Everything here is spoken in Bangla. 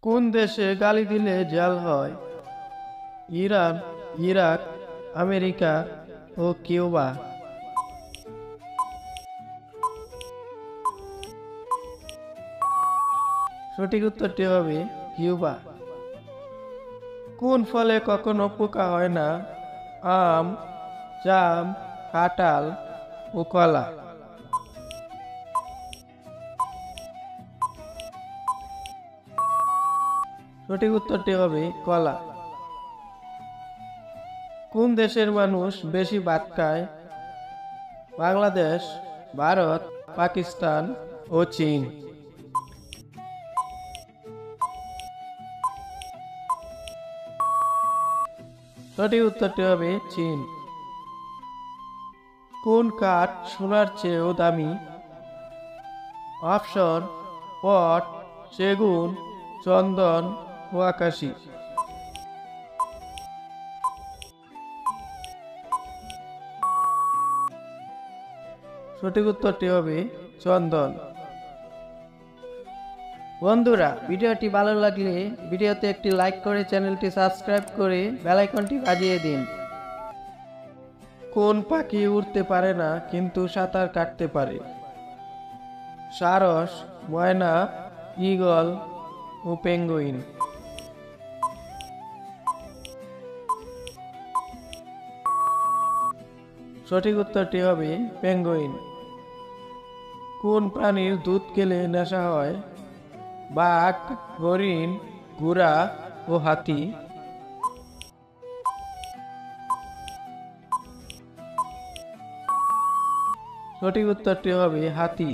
কোন দেশে গালি দিলে জেল হয়? ইরান, ইরাক, আমেরিকা ও কিউবা। সঠিক উত্তরটি হবে কিউবা। কোন ফলে কখনো পোকা হয় না? আম, জাম, কাঁঠাল ও কলা। সঠিক উত্তরটি হবে কলা। কোন দেশের মানুষ বেশি ভাত খায়? বাংলাদেশ, ভারত, পাকিস্তান ও চীন। সঠিক উত্তরটি হবে চীন। কোন কাঠ সোনার চেয়েও দামি? অপশন: পট, সেগুন, চন্দন ও আকাশী। সঠিক উত্তরটি হবে চন্দন। বন্ধুরা, ভিডিওটি ভালো লাগলে ভিডিওতে একটি লাইক করে চ্যানেলটি সাবস্ক্রাইব করে বেল আইকনটি বাজিয়ে দিন। কোন পাখি উড়তে পারে না কিন্তু সাঁতার কাটতে পারে? সারস, ময়না, ঈগল ও পেঙ্গুইন। সঠিক উত্তরটি হবে পেঙ্গুইন। কোন প্রাণীর দুধ খেলে নেশা হয়? বাঘ, হরিণ, ঘোড়া ও হাতি। সঠিক উত্তরটি হবে হাতি।